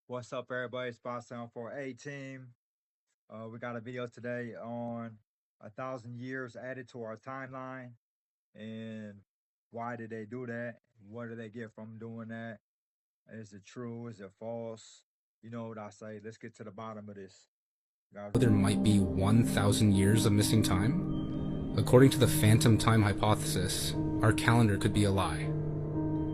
What's up, everybody? Spot Sound for A Team. We got a video today on 1,000 years added to our timeline, and why did they do that? What do they get from doing that? Is it true? Is it false? You know what I say? Let's get to the bottom of this. Guys, There might be 1,000 years of missing time? According to the phantom time hypothesis, our calendar could be a lie.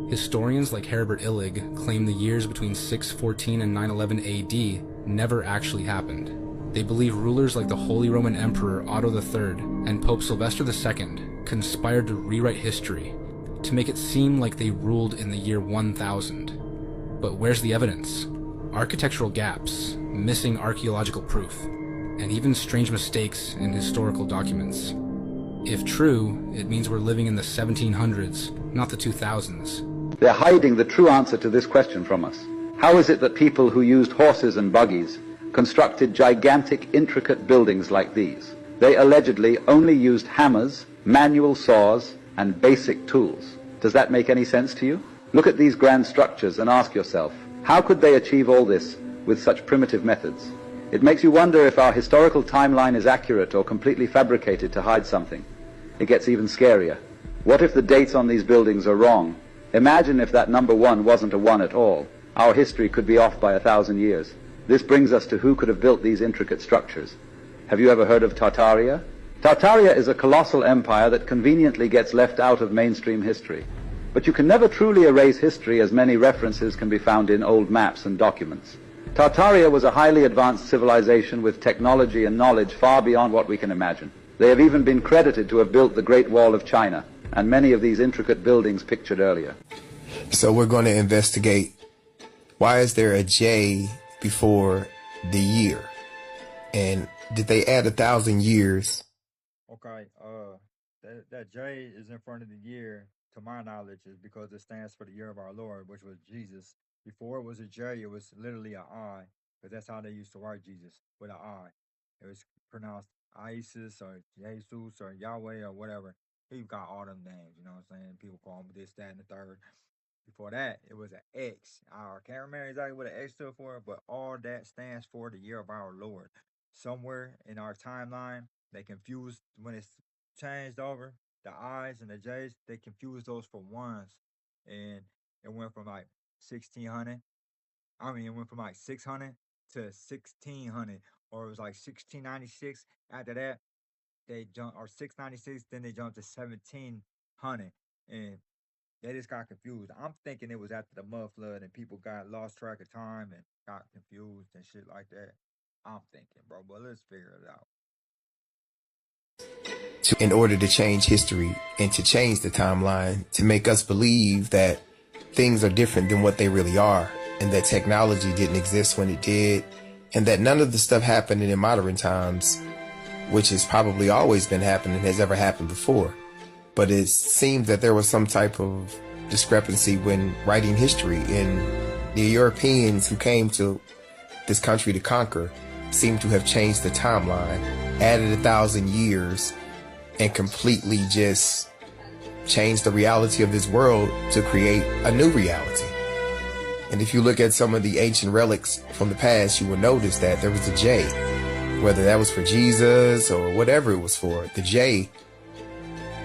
Historians like Herbert Illig claim the years between 614 and 911 AD never actually happened. They believe rulers like the Holy Roman Emperor Otto III and Pope Sylvester II conspired to rewrite history to make it seem like they ruled in the year 1000. But where's the evidence? Architectural gaps, missing archaeological proof, and even strange mistakes in historical documents. If true, it means we're living in the 1700s, not the 2000s. They're hiding the true answer to this question from us. How is it that people who used horses and buggies constructed gigantic, intricate buildings like these? They allegedly only used hammers, manual saws, and basic tools. Does that make any sense to you? Look at these grand structures and ask yourself, how could they achieve all this with such primitive methods? It makes you wonder if our historical timeline is accurate or completely fabricated to hide something. It gets even scarier. What if the dates on these buildings are wrong? Imagine if that number 1 wasn't a 1 at all. Our history could be off by 1,000 years. This brings us to who could have built these intricate structures. Have you ever heard of Tartaria? Tartaria is a colossal empire that conveniently gets left out of mainstream history. But you can never truly erase history, as many references can be found in old maps and documents. Tartaria was a highly advanced civilization with technology and knowledge far beyond what we can imagine. They have even been credited to have built the Great Wall of China and many of these intricate buildings pictured earlier. So we're going to investigate, why is there a J before the year? And did they add 1,000 years? okay, that J is in front of the year, to my knowledge, is because it stands for the year of our Lord, which was Jesus. Before it was a J, it was literally an I, because that's how they used to write Jesus, with an I. It was pronounced Isis or Jesus or Yahweh or whatever. He got all them names, you know what I'm saying? People call him this, that, and the third. Before that, it was an X. I can't remember exactly what an X stood for, but all that stands for the year of our Lord. Somewhere in our timeline, they confused when it's changed over the I's and the J's. They confused those for ones, and it went from like 1600. I mean, it went from like 600 to 1600, or it was like 1696. After that, they jumped, or 696. Then they jumped to 1700, and they just got confused. I'm thinking it was after the mud flood and people got lost track of time and got confused and shit like that. I'm thinking, bro, but let's figure it out. In order to change history and to change the timeline, to make us believe that things are different than what they really are, and that technology didn't exist when it did, and that none of the stuff happening in modern times, which has probably always been happening, has ever happened before. But it seems that there was some type of discrepancy when writing history, and the Europeans who came to this country to conquer seem to have changed the timeline, added 1,000 years, and completely just changed the reality of this world to create a new reality. And if you look at some of the ancient relics from the past, you will notice that there was a J, whether that was for Jesus or whatever it was for. The J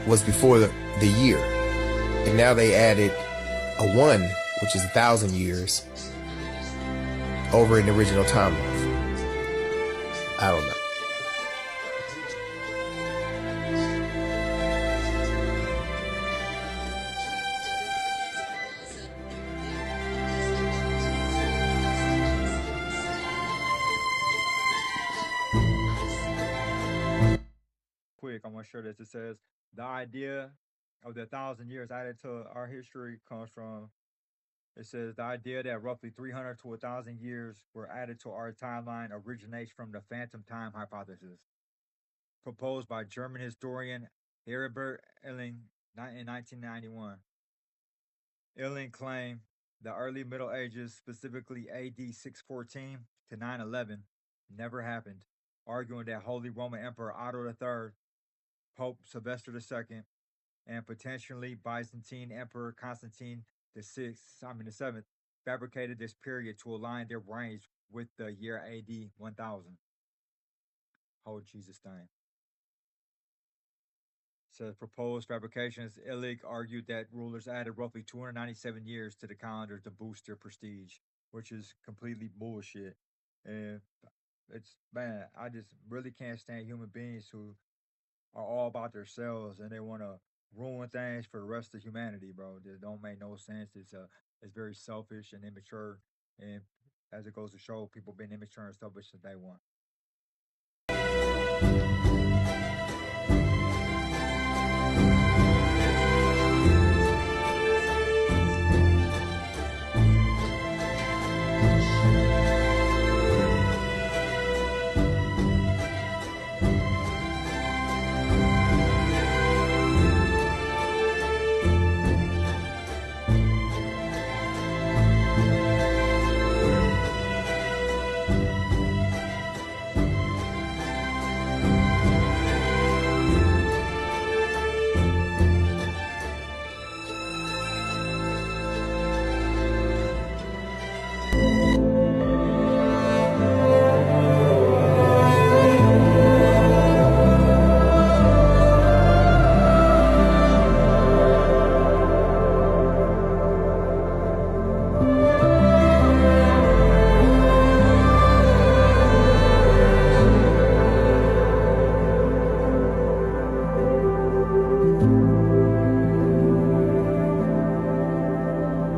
was before the year, and now they added a 1, which is 1,000 years, over an original timeline. I don't know. Quick, I'm gonna share this. It says the idea of the 1,000 years added to our history comes from. It says the idea that roughly 300 to 1,000 years were added to our timeline originates from the phantom time hypothesis, proposed by German historian Herbert Illing in 1991. Illing claimed the early Middle Ages, specifically AD 614 to 911, never happened, arguing that Holy Roman Emperor Otto III, Pope Sylvester II, and potentially Byzantine Emperor Constantine the Seventh fabricated this period to align their brains with the year AD 1000. Whole Jesus thing. Says proposed fabrications. Illig argued that rulers added roughly 297 years to the calendar to boost their prestige, which is completely bullshit. And it's man, I just really can't stand human beings who are all about themselves and they want to ruin things for the rest of humanity, bro. That don't make no sense. It's very selfish and immature, and as it goes to show, people been immature and selfish since day one.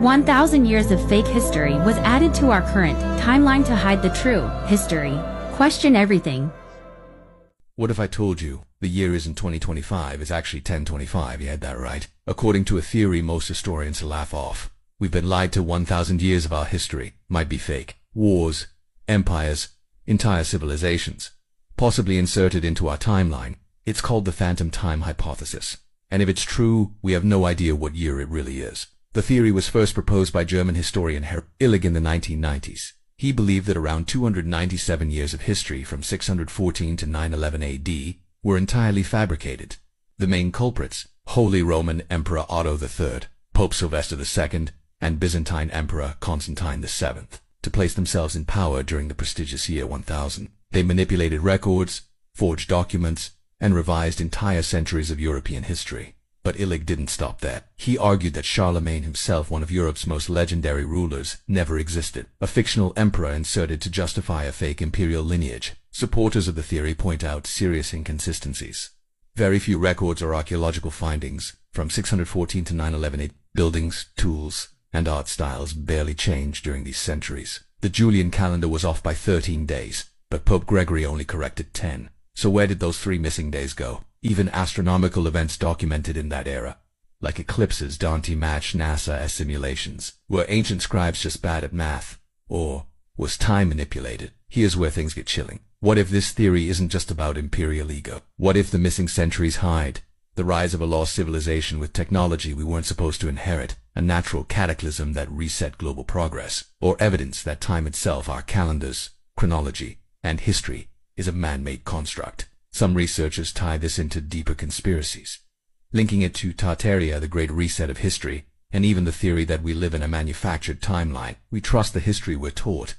1,000 years of fake history was added to our current timeline to hide the true history. Question everything. What if I told you the year isn't 2025, it's actually 1025? You had that right. According to a theory most historians laugh off. We've been lied to. 1,000 years of our history might be fake. Wars, empires, entire civilizations, possibly inserted into our timeline. It's called the phantom time hypothesis. And if it's true, we have no idea what year it really is. The theory was first proposed by German historian Herbert Illig in the 1990s. He believed that around 297 years of history from 614 to 911 AD were entirely fabricated. The main culprits, Holy Roman Emperor Otto III, Pope Sylvester II, and Byzantine Emperor Constantine VII, to place themselves in power during the prestigious year 1000. They manipulated records, forged documents, and revised entire centuries of European history. But Illig didn't stop there. He argued that Charlemagne himself, one of Europe's most legendary rulers, never existed, a fictional emperor inserted to justify a fake imperial lineage. Supporters of the theory point out serious inconsistencies. Very few records or archaeological findings from 614 to 911 AD. Buildings, tools, and art styles barely changed during these centuries. The Julian calendar was off by 13 days, but Pope Gregory only corrected 10. So where did those 3 missing days go? Even astronomical events documented in that era, like eclipses, Dante matched NASA as simulations. Were ancient scribes just bad at math? Or was time manipulated? Here's where things get chilling. What if this theory isn't just about imperial ego? What if the missing centuries hide the rise of a lost civilization with technology we weren't supposed to inherit, a natural cataclysm that reset global progress, or evidence that time itself, our calendars, chronology, and history, is a man-made construct? Some researchers tie this into deeper conspiracies, linking it to Tartaria, the great reset of history, and even the theory that we live in a manufactured timeline. We trust the history we're taught.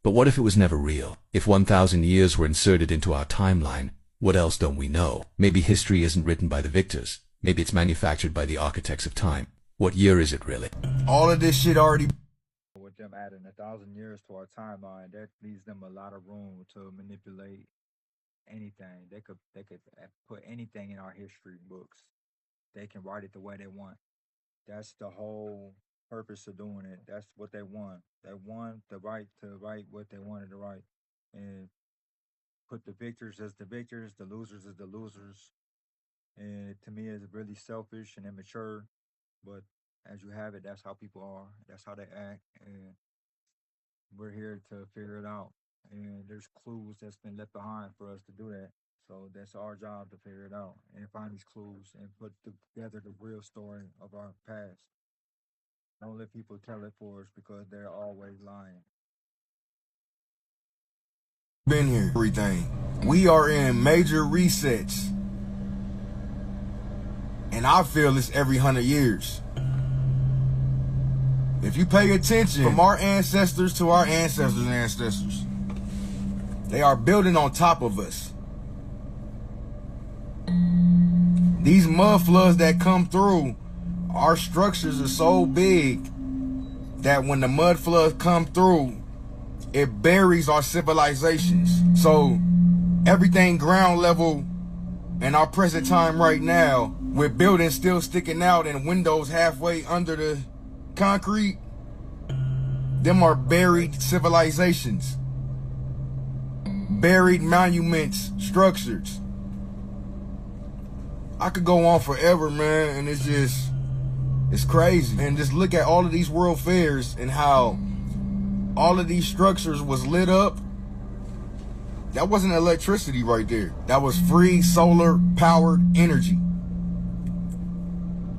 But what if it was never real? If 1,000 years were inserted into our timeline, what else don't we know? Maybe history isn't written by the victors. Maybe it's manufactured by the architects of time. What year is it really? All of this shit already... With them adding 1,000 years to our timeline, that leaves them a lot of room to manipulate anything. They could put anything in our history books. They can write it the way they want. That's the whole purpose of doing it. That's what they want. They want the right to write what they wanted to write, and put the victors as the victors, the losers as the losers. And to me, it's really selfish and immature. But as you have it, that's how people are. That's how they act, and we're here to figure it out. And there's clues that's been left behind for us to do that. So that's our job to figure it out and find these clues and put together the real story of our past. Don't let people tell it for us because they're always lying. Been here, everything. We are in major resets. And I feel it's every 100 years. If you pay attention, from our ancestors to our ancestors' ancestors, they are building on top of us. These mud floods that come through, our structures are so big that when the mud floods come through, it buries our civilizations. So everything ground level in our present time right now, with buildings still sticking out and windows halfway under the concrete, them are buried civilizations. Buried monuments, structures. I could go on forever, man, and it's crazy. And just look at all of these world fairs and how all of these structures was lit up. That wasn't electricity right there. That was free solar powered energy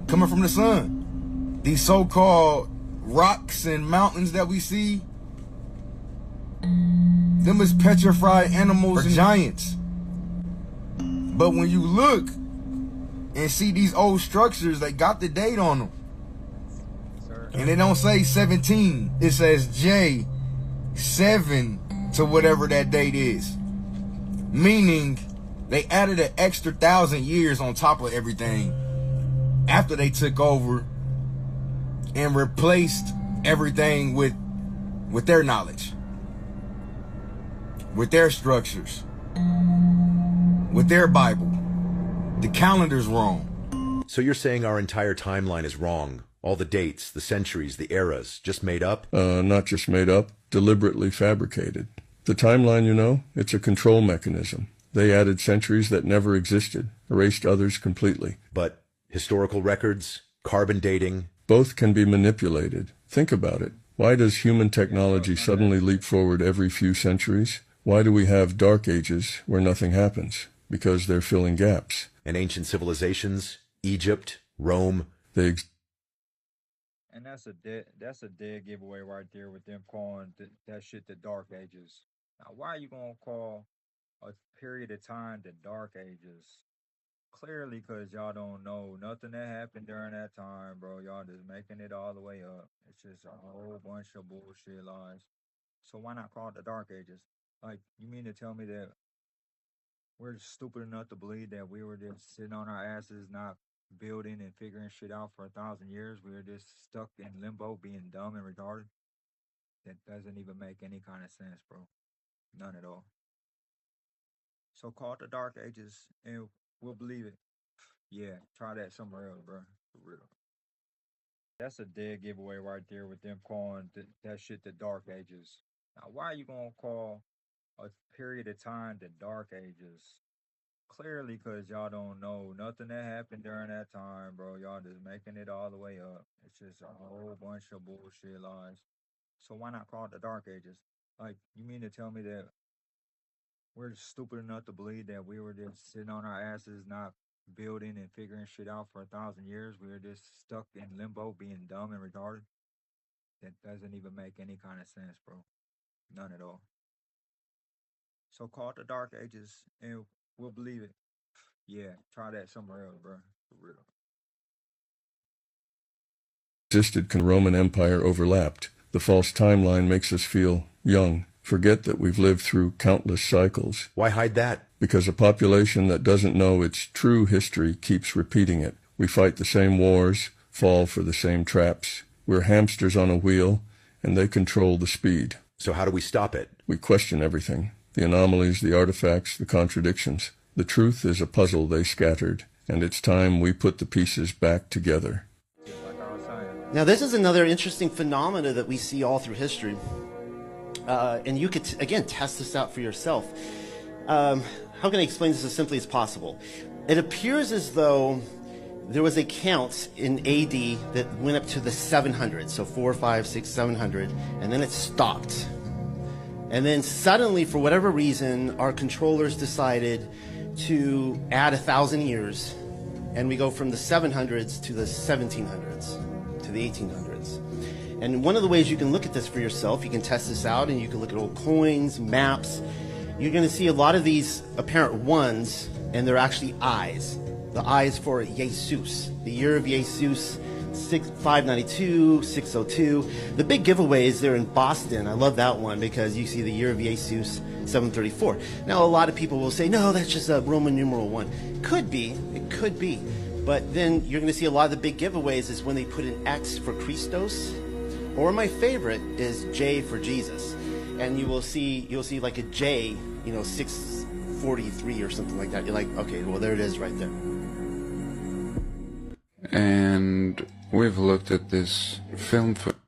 coming from the sun. These so-called rocks and mountains that we see, them is petrified animals and giants. But when you look and see these old structures, they got the date on them. And it don't say 17. It says J7 to whatever that date is. Meaning they added an extra 1,000 years on top of everything after they took over and replaced everything with their knowledge, with their structures, with their Bible. The calendar's wrong. So you're saying our entire timeline is wrong? All the dates, the centuries, the eras, just made up? Not just made up, deliberately fabricated. The timeline, you know, it's a control mechanism. They added centuries that never existed, erased others completely. But historical records, carbon dating... Both can be manipulated. Think about it. Why does human technology suddenly leap forward every few centuries? Why do we have dark ages where nothing happens? Because they're filling gaps. And ancient civilizations, Egypt, Rome... And that's a dead giveaway right there with them calling that shit the Dark Ages. Now, why are you gonna call a period of time the Dark Ages? Clearly, because y'all don't know nothing that happened during that time, bro. Y'all just making it all the way up. It's just a whole bunch of bullshit lies. So why not call it the Dark Ages? Like, you mean to tell me that we're stupid enough to believe that we were just sitting on our asses, not building and figuring shit out for 1,000 years? We were just stuck in limbo, being dumb and retarded? That doesn't even make any kind of sense, bro. None at all. So call it the Dark Ages, and we'll believe it. Yeah, try that somewhere else, bro. For real. That's a dead giveaway right there with them calling that shit the Dark Ages. Now, why are you gonna call a period of time the Dark Ages? Clearly, because y'all don't know nothing that happened during that time, bro. Y'all just making it all the way up. It's just a whole bunch of bullshit lies. So why not call it the Dark Ages? Like, you mean to tell me that we're stupid enough to believe that we were just sitting on our asses, not building and figuring shit out for 1,000 years? We were just stuck in limbo, being dumb and retarded? That doesn't even make any kind of sense, bro. None at all. So call it the Dark Ages, and we'll believe it. Yeah, try that somewhere else, bro. For real. Existed. The Roman Empire overlapped. The false timeline makes us feel young. Forget that we've lived through countless cycles. Why hide that? Because a population that doesn't know its true history keeps repeating it. We fight the same wars, fall for the same traps. We're hamsters on a wheel, and they control the speed. So how do we stop it? We question everything. The anomalies, the artifacts, the contradictions. The truth is a puzzle they scattered, and it's time we put the pieces back together. Now, this is another interesting phenomena that we see all through history. And you could, again, test this out for yourself. How can I explain this as simply as possible? It appears as though there was a count in AD that went up to the 700s, so 4, 5, 6, 700, and then it stopped. And then suddenly, for whatever reason, our controllers decided to add 1,000 years, and we go from the 700s to the 1700s, to the 1800s. And one of the ways you can look at this for yourself, you can test this out, and you can look at old coins, maps. You're going to see a lot of these apparent ones, and they're actually eyes. The eyes for Jesus, the year of Jesus, 592, 602. The big giveaways, they're in Boston. I love that one because you see the year of Jesus, 734. Now, a lot of people will say, no, that's just a Roman numeral 1. Could be. It could be. But then you're going to see a lot of the big giveaways is when they put an X for Christos, or my favorite is J for Jesus. And you'll see like a J, 643 or something like that. You're like, okay, well, there it is right there. And we've looked at this film footage,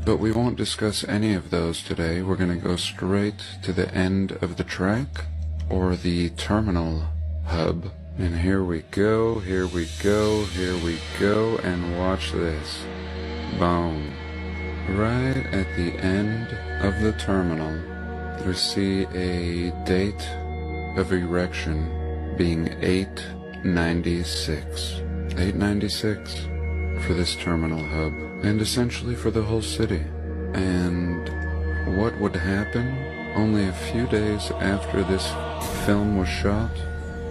but we won't discuss any of those today. We're going to go straight to the end of the track, or the terminal hub. And here we go, here we go, here we go, and watch this. Boom. Right at the end of the terminal, we see a date of erection being 896. 896 for this terminal hub, and essentially for the whole city. And what would happen only a few days after this film was shot?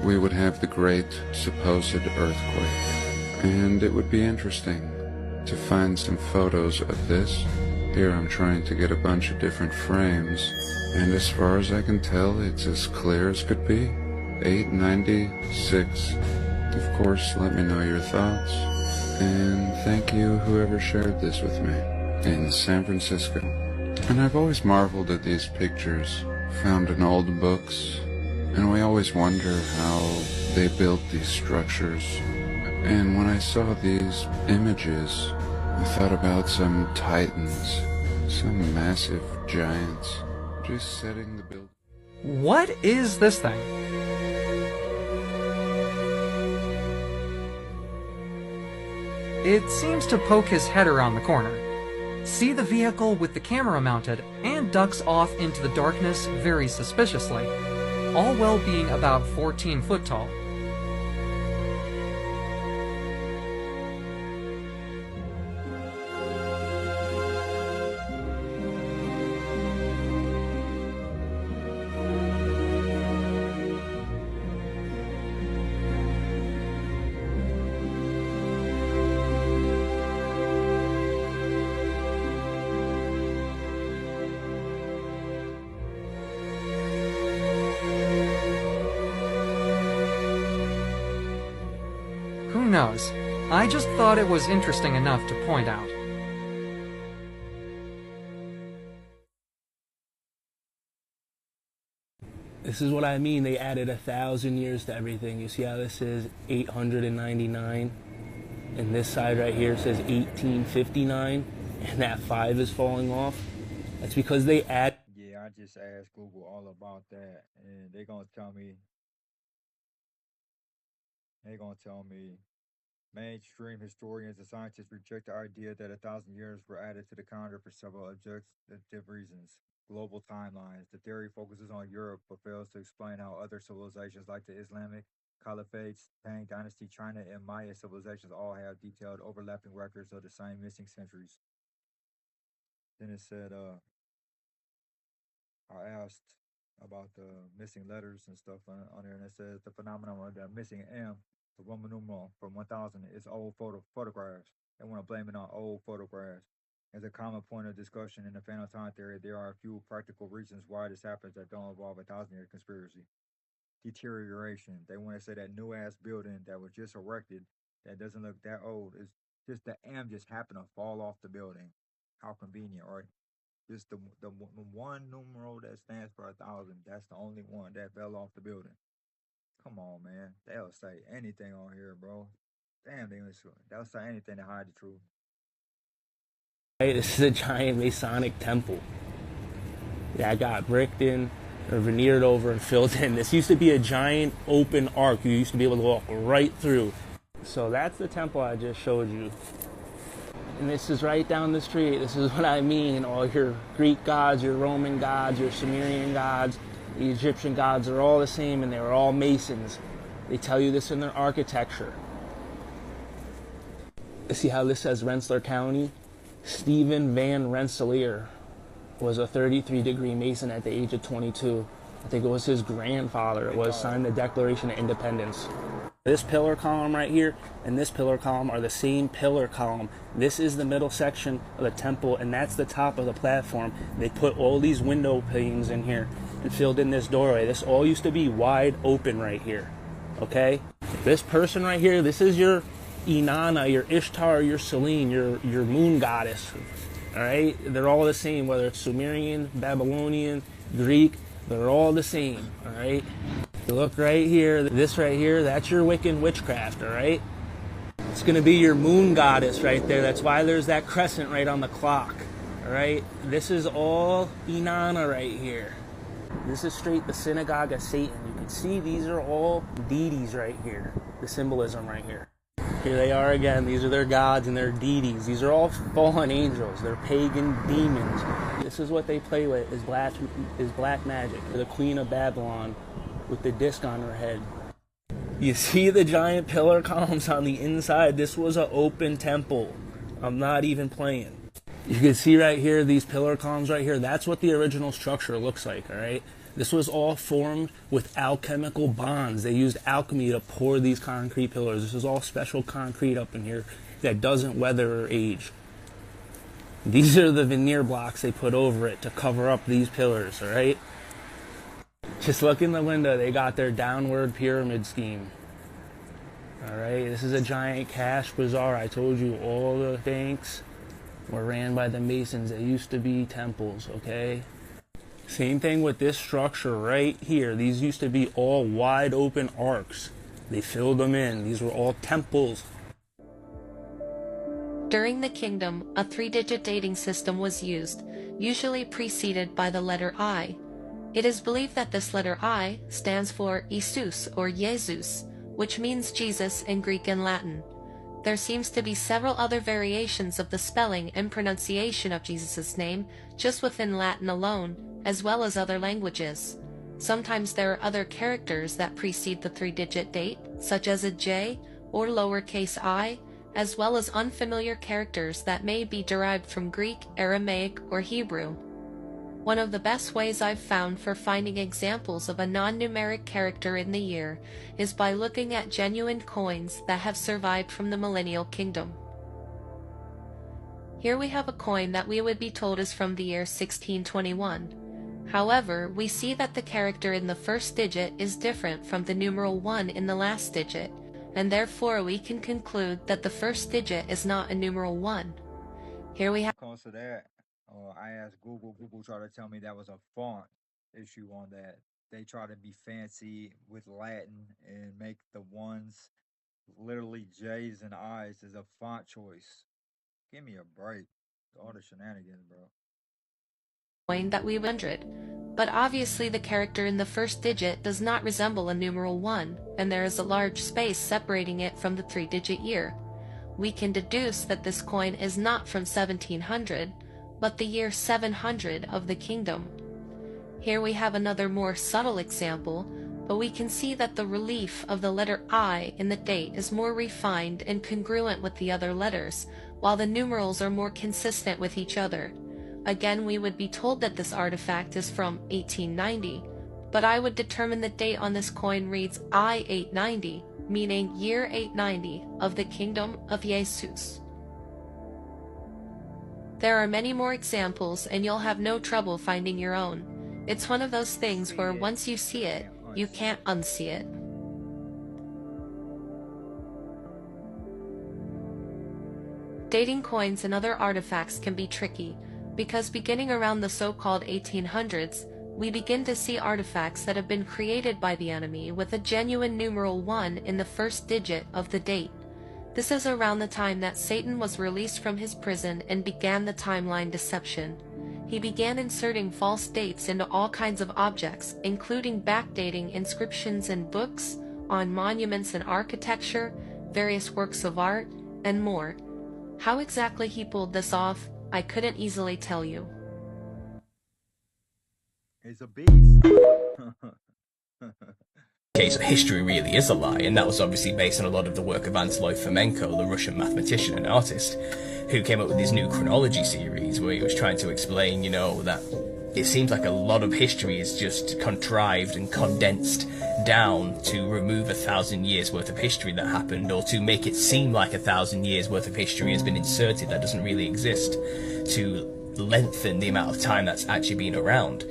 We would have the great supposed earthquake. And it would be interesting to find some photos of this. Here I'm trying to get a bunch of different frames, and as far as I can tell, it's as clear as could be. 896. Of course, let me know your thoughts, and thank you whoever shared this with me in San Francisco. And I've always marveled at these pictures found in old books, and we always wonder how they built these structures. And when I saw these images, I thought about some titans, some massive giants, just setting the building. What is this thing? It seems to poke his head around the corner. See the vehicle with the camera mounted and ducks off into the darkness very suspiciously, all while being about 14 foot tall. Who knows? I just thought it was interesting enough to point out. This is what I mean. They added 1,000 years to everything. You see how this is 899? And this side right here says 1859, and that 5 is falling off. That's because they add. Yeah, I just asked Google all about that, and they're gonna tell me. Mainstream historians and scientists reject the idea that 1,000 years were added to the calendar for several objective reasons. Global timelines. The theory focuses on Europe but fails to explain how other civilizations like the Islamic Caliphates, Tang Dynasty, China, and Maya civilizations all have detailed overlapping records of the same missing centuries. Then it said, I asked about the missing letters and stuff on there, and it says the phenomenon of the missing M, the Roman numeral from 1000, is old photographs. They want to blame it on old photographs. As a common point of discussion in the phantom time theory, there are a few practical reasons why this happens that don't involve a 1,000-year conspiracy. Deterioration. They want to say that new ass building that was just erected that doesn't look that old is just the M just happened to fall off the building. How convenient, right? Just the one numeral that stands for 1,000. That's the only one that fell off the building. Come on, man. They'll say anything on here, bro. Damn, they'll say anything to hide the truth. Hey, this is a giant Masonic temple that got bricked in, or veneered over and filled in. This used to be a giant open arc you used to be able to walk right through. So that's the temple I just showed you. And this is right down the street. This is what I mean. All your Greek gods, your Roman gods, your Sumerian gods, the Egyptian gods are all the same, and they were all Masons. They tell you this in their architecture. See how this says Rensselaer County? Stephen Van Rensselaer was a 33-degree Mason at the age of 22. I think it was his grandfather. It was signed the Declaration of Independence. This pillar column right here and this pillar column are the same pillar column. This is the middle section of the temple, and that's the top of the platform. They put all these window panes in here and filled in this doorway. This all used to be wide open right here, okay? This person right here, this is your Inanna, your Ishtar, your Selene, your moon goddess, all right? They're all the same, whether it's Sumerian, Babylonian, Greek, they're all the same, all right? You look right here, this right here, that's your Wiccan witchcraft, all right? It's going to be your moon goddess right there. That's why there's that crescent right on the clock, all right? This is all Inanna right here. This is straight the synagogue of Satan. You can see these are all deities right here, the symbolism right here. Here they are again. These are their gods and their deities. These are all fallen angels. They're pagan demons. This is what they play with, is black magic. The Queen of Babylon with the disc on her head. You see the giant pillar columns on the inside? This was an open temple. I'm not even playing. You can see right here, these pillar columns right here, that's what the original structure looks like, all right? This was all formed with alchemical bonds. They used alchemy to pour these concrete pillars. This is all special concrete up in here that doesn't weather or age. These are the veneer blocks they put over it to cover up these pillars, all right? Just look in the window. They got their downward pyramid scheme. All right, this is a giant cash bazaar. I told you all the banks were ran by the Masons. They used to be temples, okay? Same thing with this structure right here. These used to be all wide open arcs. They filled them in. These were all temples. During the kingdom, a 3-digit dating system was used, usually preceded by the letter I. It is believed that this letter I stands for Isus or Jesus, which means Jesus in Greek and Latin. There seems to be several other variations of the spelling and pronunciation of Jesus' name just within Latin alone, as well as other languages. Sometimes there are other characters that precede the 3-digit date, such as a J or lowercase I, as well as unfamiliar characters that may be derived from Greek, Aramaic, or Hebrew. One of the best ways I've found for finding examples of a non-numeric character in the year is by looking at genuine coins that have survived from the Millennial Kingdom. Here we have a coin that we would be told is from the year 1621. However, we see that the character in the first digit is different from the numeral 1 in the last digit, and therefore we can conclude that the first digit is not a numeral 1. Here we have... Because of that, I asked Google. Google tried to tell me that was a font issue on that. They try to be fancy with Latin and make the ones literally J's and I's as a font choice. Give me a break. All the shenanigans, bro. Coin that we 100, but obviously the character in the first digit does not resemble a numeral 1, and there is a large space separating it from the 3-digit year. We can deduce that this coin is not from 1700, but the year 700 of the kingdom. Here we have another more subtle example, but we can see that the relief of the letter I in the date is more refined and congruent with the other letters, while the numerals are more consistent with each other. Again, we would be told that this artifact is from 1890, but I would determine the date on this coin reads I-890, meaning year 890 of the kingdom of Jesus. There are many more examples, and you'll have no trouble finding your own. It's one of those things where once you see it, you can't unsee it. Dating coins and other artifacts can be tricky, because beginning around the so-called 1800s, we begin to see artifacts that have been created by the enemy with a genuine numeral 1 in the first digit of the date. This is around the time that Satan was released from his prison and began the timeline deception. He began inserting false dates into all kinds of objects, including backdating inscriptions in books, on monuments and architecture, various works of art, and more. How exactly he pulled this off, I couldn't easily tell you. He's a beast. Case of history really is a lie, and that was obviously based on a lot of the work of Anatoly Fomenko, the Russian mathematician and artist, who came up with his new chronology series, where he was trying to explain, that it seems like a lot of history is just contrived and condensed down to remove 1,000 years worth of history that happened, or to make it seem like 1,000 years worth of history has been inserted that doesn't really exist, to lengthen the amount of time that's actually been around.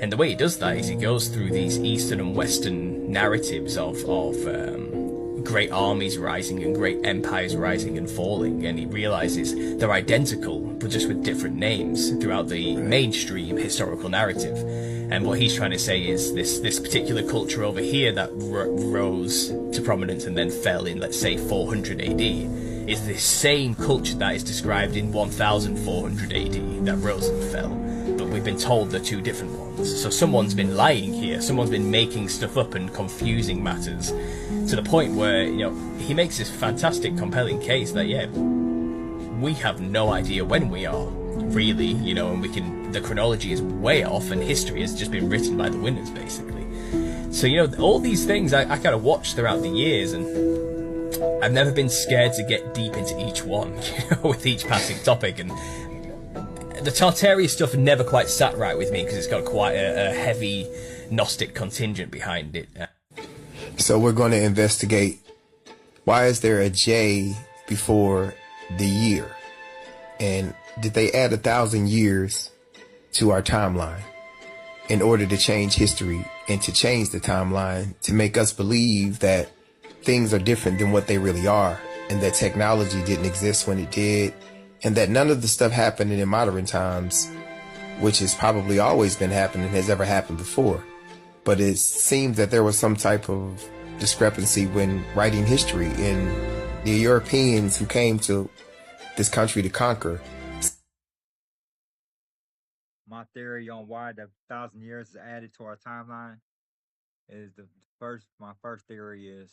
And the way he does that is he goes through these Eastern and Western narratives of great armies rising and great empires rising and falling, and he realizes they're identical but just with different names throughout the mainstream historical narrative. And what he's trying to say is this particular culture over here that rose to prominence and then fell in, let's say, 400 AD is the same culture that is described in 1400 AD that rose and fell, but we've been told they're two different ones. So someone's been lying here, someone's been making stuff up and confusing matters to the point where, you know, he makes this fantastic, compelling case that, yeah, we have no idea when we are, really, you know, and the chronology is way off and history has just been written by the winners, basically. So, you know, all these things I kind of watched throughout the years, and I've never been scared to get deep into each one, you know, with each passing topic. And the Tartaria stuff never quite sat right with me because it's got quite a heavy Gnostic contingent behind it. So we're going to investigate, why is there a J before the year? And did they add 1,000 years to our timeline in order to change history and to change the timeline to make us believe that things are different than what they really are, and that technology didn't exist when it did, and that none of the stuff happening in modern times, which has probably always been happening, has ever happened before. But it seems that there was some type of discrepancy when writing history, and the Europeans who came to this country to conquer. My theory on why the 1,000 years is added to our timeline is my first theory is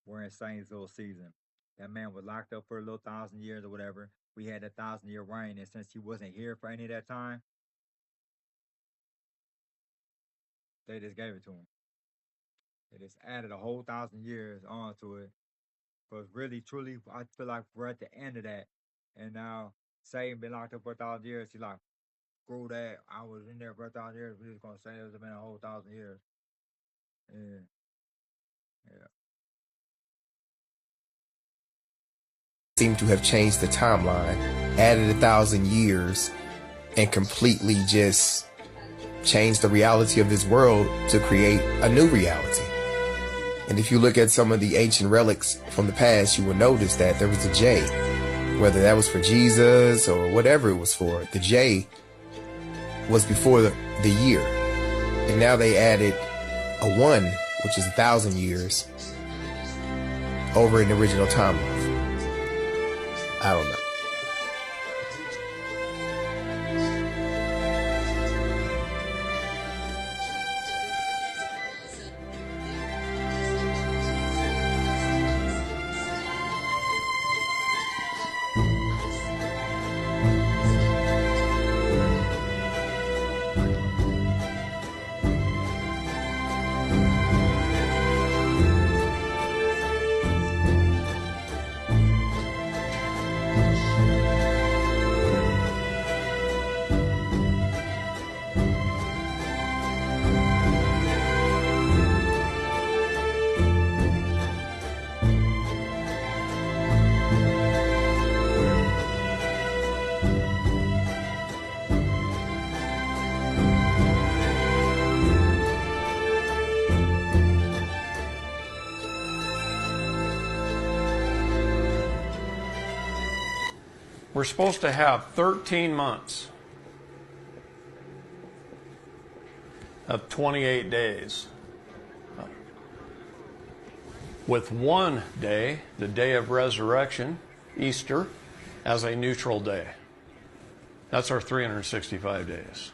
we're in Saint's little season. That man was locked up for a little 1,000 years or whatever. We had a 1,000-year reign, and since he wasn't here for any of that time, they just gave it to him. They just added a whole 1,000 years onto it. But really, truly, I feel like we're at the end of that. And now, Satan been locked up for 1,000 years. He's like, screw that. I was in there for 1,000 years. We're just going to say it's been a whole 1,000 years. Yeah. Seem to have changed the timeline, added 1,000 years, and completely just changed the reality of this world to create a new reality. And if you look at some of the ancient relics from the past, you will notice that there was a J, whether that was for Jesus or whatever it was for. The J was before the year, and now they added a 1, which is 1,000 years, over in the original timeline. I don't know. We're supposed to have 13 months of 28 days, with one day, the day of resurrection, Easter, as a neutral day. That's our 365 days.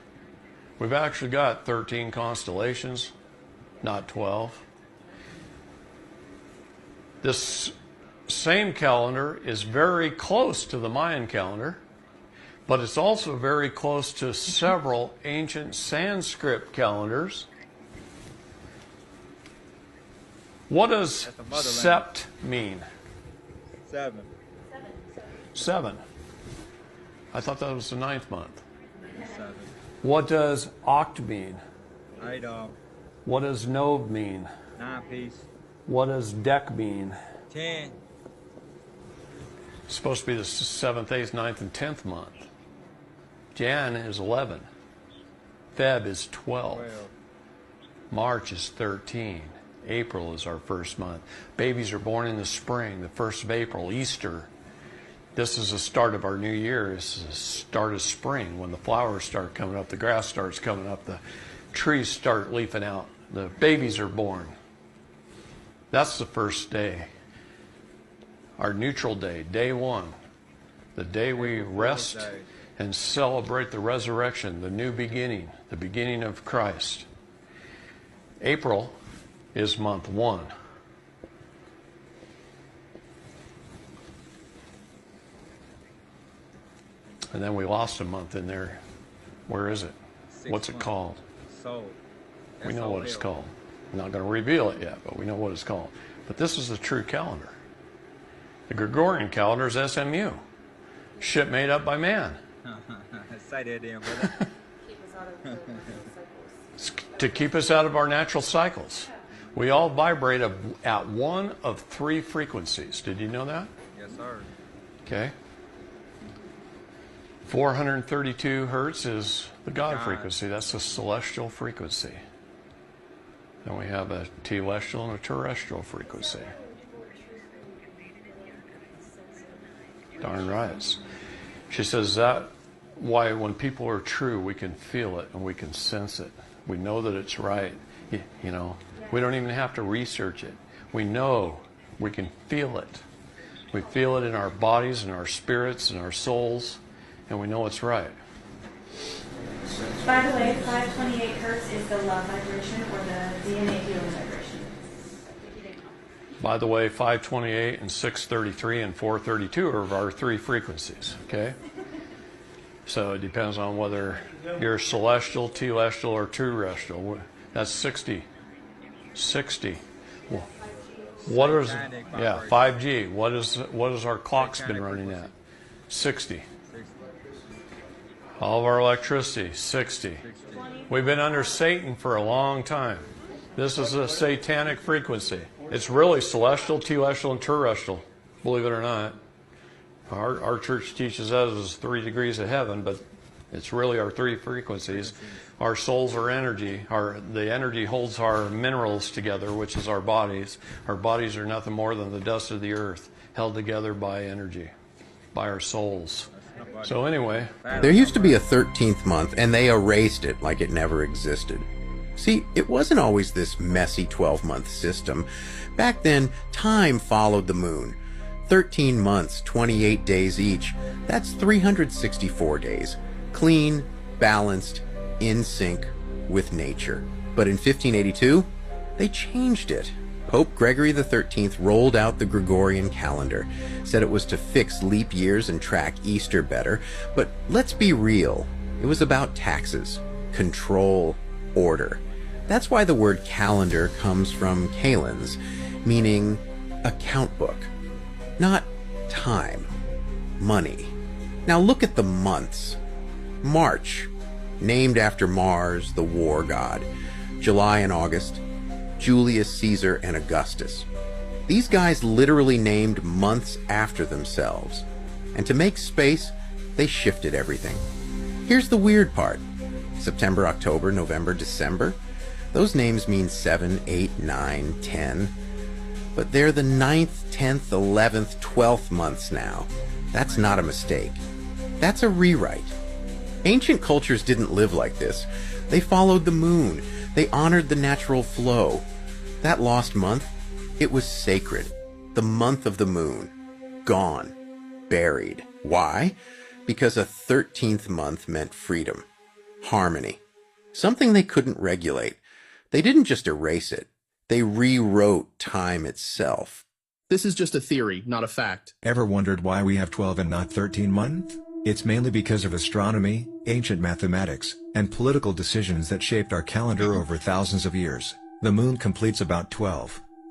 We've actually got 13 constellations, not 12. This same calendar is very close to the Mayan calendar, but it's also very close to several ancient Sanskrit calendars. What does sept mean? 7. 7. I thought that was the 9th month. 7. What does oct mean? 8 What does nov mean? 9 piece. What does dec mean? 10. It's supposed to be the 7th, 8th, 9th, and 10th month. Jan is 11. Feb is 12. March is 13. April is our first month. Babies are born in the spring, the 1st of April, Easter. This is the start of our new year. This is the start of spring when the flowers start coming up, the grass starts coming up, the trees start leafing out, the babies are born. That's the first day. Our neutral day, day 1, the day we rest and celebrate the resurrection, the new beginning, the beginning of Christ. April is month 1. And then we lost a month in there. Where is it? What's it called? Soul. We know what it's called. I'm not going to reveal it yet, but we know what it's called. But this is the true calendar. The Gregorian calendar is SMU. Shit made up by man. Say that then, brother. To keep us out of our natural cycles. We all vibrate at one of 3 frequencies. Did you know that? Yes, sir. Okay. 432 hertz is the God frequency. That's the celestial frequency. Then we have a telestial and a terrestrial frequency. Darn right. She says that why when people are true, we can feel it and we can sense it. We know that it's right. You know, we don't even have to research it. We know, we can feel it. We feel it in our bodies and our spirits and our souls, and we know it's right. By the way, 528 hertz is the love vibration or the DNA healing vibration. By the way, 528 and 633 and 432 are our 3 frequencies, okay? So it depends on whether you're celestial, telestial, or terrestrial. That's 60. 60. What is, yeah, 5G. What is our clocks been running at? 60. All of our electricity, 60. We've been under Satan for a long time. This is a satanic frequency. It's really celestial, telestial, and terrestrial, believe it or not. Our church teaches us as 3 degrees of heaven, but it's really our 3 frequencies. Our souls are energy. The energy holds our minerals together, which is our bodies. Our bodies are nothing more than the dust of the earth, held together by energy, by our souls. So anyway. There used to be a 13th month, and they erased it like it never existed. See, it wasn't always this messy 12-month system. Back then, time followed the moon. 13 months, 28 days each. That's 364 days. Clean, balanced, in sync with nature. But in 1582, they changed it. Pope Gregory XIII rolled out the Gregorian calendar, said it was to fix leap years and track Easter better. But let's be real, it was about taxes, control, order. That's why the word calendar comes from kalends, meaning account book. Not time, money. Now look at the months. March, named after Mars, the war god. July and August, Julius Caesar and Augustus. These guys literally named months after themselves. And to make space, they shifted everything. Here's the weird part. September, October, November, December. Those names mean 7, 8, 9, 10. But they're the 9th, 10th, 11th, 12th months now. That's not a mistake. That's a rewrite. Ancient cultures didn't live like this. They followed the moon. They honored the natural flow. That lost month, it was sacred. The month of the moon. Gone. Buried. Why? Because a 13th month meant freedom. Harmony. Something they couldn't regulate. They didn't just erase it. They rewrote time itself. This is just a theory, not a fact. Ever wondered why we have 12 and not 13 months? It's mainly because of astronomy, ancient mathematics, and political decisions that shaped our calendar over thousands of years. The moon completes about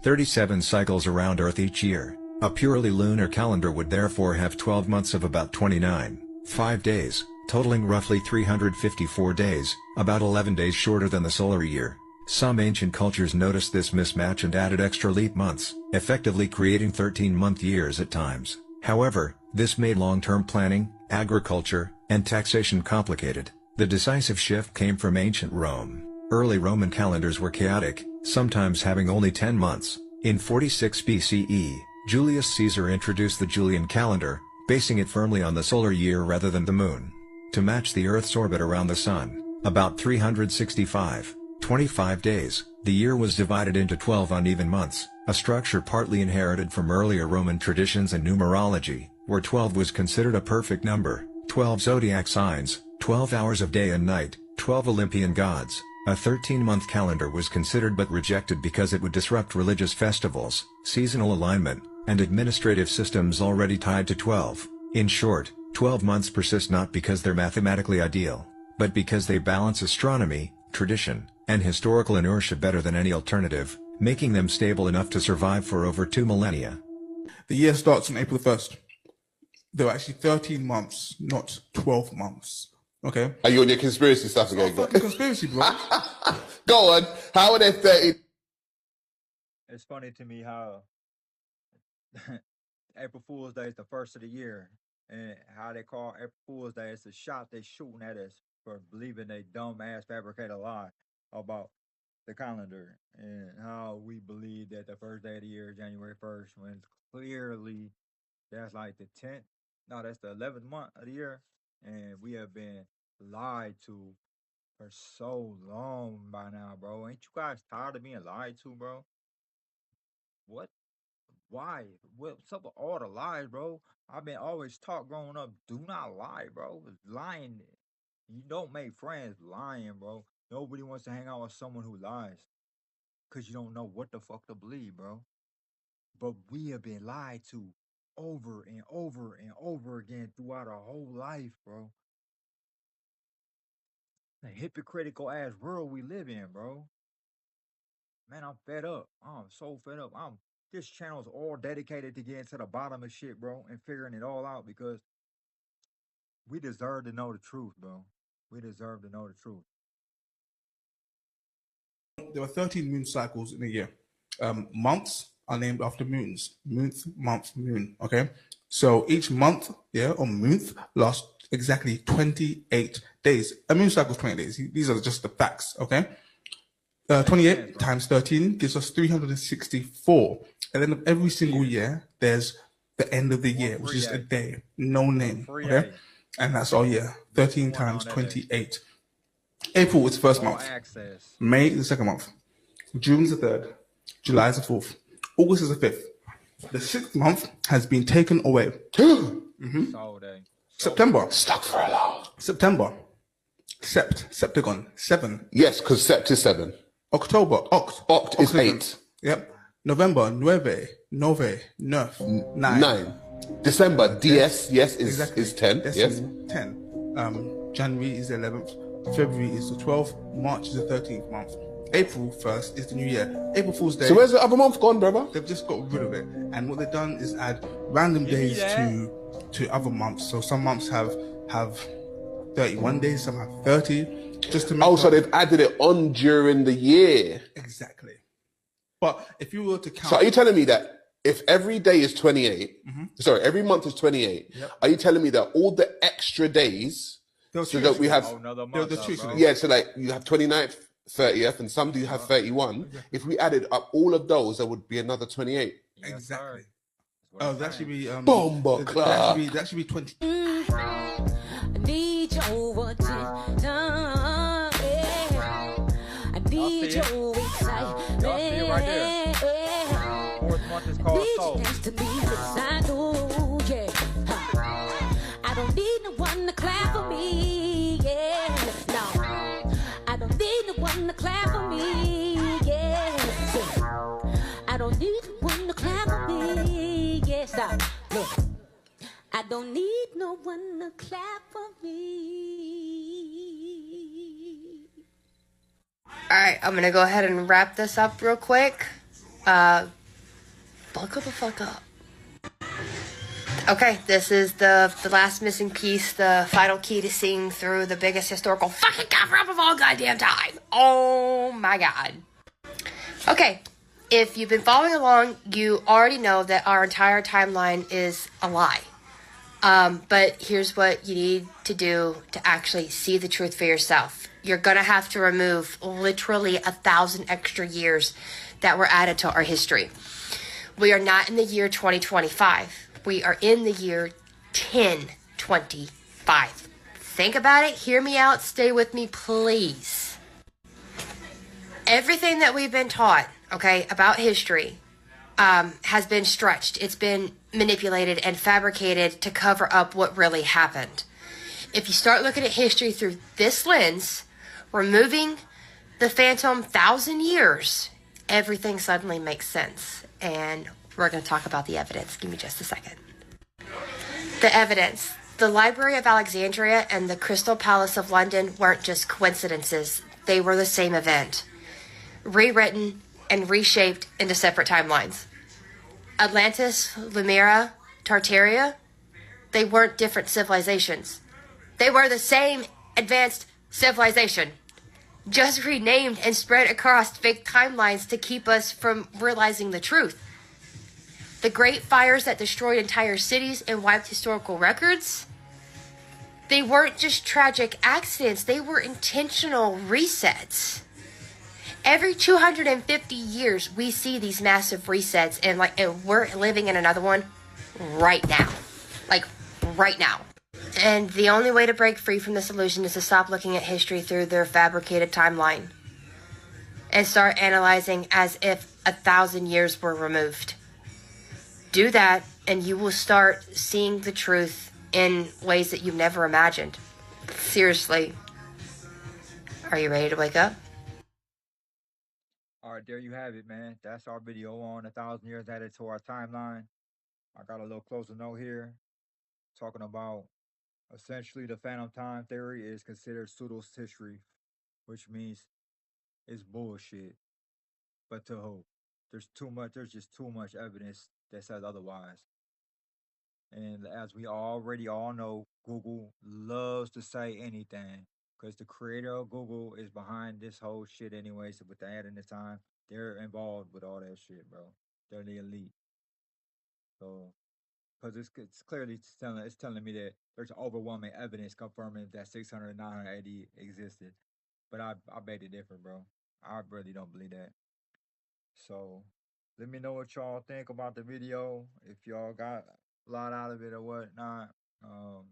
37 cycles around Earth each year. A purely lunar calendar would therefore have 12 months of about 29, 5 days, totaling roughly 354 days, about 11 days shorter than the solar year. Some ancient cultures noticed this mismatch and added extra leap months, effectively creating 13-month years at times. However, this made long-term planning, agriculture, and taxation complicated. The decisive shift came from ancient Rome. Early Roman calendars were chaotic, sometimes having only 10 months. In 46 BCE, Julius Caesar introduced the Julian calendar, basing it firmly on the solar year rather than the moon. To match the Earth's orbit around the Sun, about 365.25 days, the year was divided into 12 uneven months, a structure partly inherited from earlier Roman traditions and numerology, where 12 was considered a perfect number. 12 zodiac signs, 12 hours of day and night, 12 Olympian gods. A 13-month calendar was considered but rejected because it would disrupt religious festivals, seasonal alignment, and administrative systems already tied to 12. In short, 12 months persist not because they're mathematically ideal, but because they balance astronomy, tradition, and historical inertia better than any alternative, making them stable enough to survive for over 2 millennia. The year starts on April 1st. There are actually 13 months, not 12 months. Okay? Are you on your conspiracy stuff again? It's not fucking conspiracy, bro. Go on. How are there 30? It's funny to me how April Fool's Day is the first of the year, and how they call April Fool's Day is the shot they shooting at us for believing they dumb ass fabricated lie about the calendar, and how we believe that the first day of the year is January 1st, when clearly that's like the 10th. No, that's the 11th month of the year, and we have been lied to for so long by now, bro. Ain't you guys tired of being lied to, bro? What? Why? What's up with all the lies, bro? I've been always taught growing up, do not lie, bro. Lying, you don't make friends lying, bro. Nobody wants to hang out with someone who lies, because you don't know what the fuck to believe, bro. But we have been lied to over and over and over again throughout our whole life, bro. The hypocritical ass world we live in, bro. Man, I'm fed up. I'm so fed up. This channel is all dedicated to getting to the bottom of shit, bro, and figuring it all out, because we deserve to know the truth, bro. We deserve to know the truth. There are 13 moon cycles in a year. Months are named after moons. Month, moon. Okay? So each month, or month, lasts exactly 28 days. A moon cycle is 20 days. These are just the facts, okay? 28 times 13 gives us 364. At the end of every single year, there's the end of the year, which is a day. No name, okay? And that's our year. 13 times 28. April is the first month. May is the second month. June is the third. July is the fourth. August is the fifth. The sixth month has been taken away. September. Stuck for a lot. September. Septagon. 7. Yes, because sept is 7. October. Oct is 8. Yep. November. Nove. 9. December. DS. Yes, is 10. Yes. 10. January is the 11th. February is the 12th. March is the 13th month. April 1st is the new year. April Fool's Day. So where's the other month gone, brother? They've just got rid of it. And what they've done is add random days to other months. So some months have 31 days, some have 30. Just to make so they've added it on during the year. Exactly. But if you were to count... So are you telling me that if every day is 28, every month is 28, are you telling me that all the extra days, so that we have... so like you have 29th, 30th, and some do have 31. If we added up all of those, there would be another 28. Exactly. That should be... that should be 20. I need your attention. I need your excitement. Fourth month is called Soul. To be beside you, I don't need no one to clap for me, No, I don't need no one to clap for me, I don't need no one to clap for me, Stop. Look. I don't need no one to clap for me. Alright, I'm gonna go ahead and wrap this up real quick. Buckle the fuck up. Okay, this is the last missing piece, the final key to seeing through the biggest historical fucking cover-up of all goddamn time. Oh my god. Okay, if you've been following along, you already know that our entire timeline is a lie. But here's what you need to do to actually see the truth for yourself. You're gonna have to remove literally 1,000 extra years that were added to our history. We are not in the year 2025. We are in the year 1025. Think about it, hear me out, stay with me, please. Everything that we've been taught, okay, about history has been stretched. It's been manipulated and fabricated to cover up what really happened. If you start looking at history through this lens, removing the phantom 1,000 years, everything suddenly makes sense. And we're going to talk about the evidence. Give me just a second. The evidence. The Library of Alexandria and the Crystal Palace of London weren't just coincidences. They were the same event, rewritten and reshaped into separate timelines. Atlantis, Lemura, Tartaria, they weren't different civilizations. They were the same advanced civilization, just renamed and spread across fake timelines to keep us from realizing the truth. The great fires that destroyed entire cities and wiped historical records, they weren't just tragic accidents, they were intentional resets. Every 250 years, we see these massive resets, and we're living in another one right now. Like, right now. And the only way to break free from this illusion is to stop looking at history through their fabricated timeline and start analyzing as if 1,000 years were removed. Do that, and you will start seeing the truth in ways that you've never imagined. Seriously. Are you ready to wake up? All right, there you have it, man. That's our video on 1,000 years added to our timeline. I got a little closer note here talking about essentially the phantom time theory is considered pseudo history, which means it's bullshit. But to who? There's just too much evidence that says otherwise. And as we already all know, Google loves to say anything because the creator of Google is behind this whole shit anyway. So with the ad in the time, they're involved with all that shit, bro. They're the elite. So because it's clearly telling me that there's overwhelming evidence confirming that 600 AD existed. But I beg to differ, bro. I really don't believe that. So let me know what y'all think about the video. If y'all got a lot out of it or whatnot.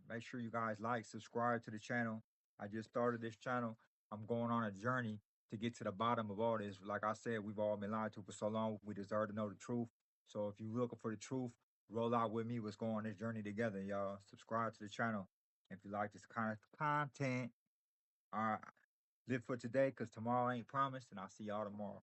Make sure you guys like, subscribe to the channel. I just started this channel. I'm going on a journey to get to the bottom of all this. Like I said, we've all been lied to for so long. We deserve to know the truth. So if you're looking for the truth, roll out with me. Let's go on this journey together, y'all. Subscribe to the channel if you like this kind of content. All right, live for today because tomorrow ain't promised, and I'll see y'all tomorrow.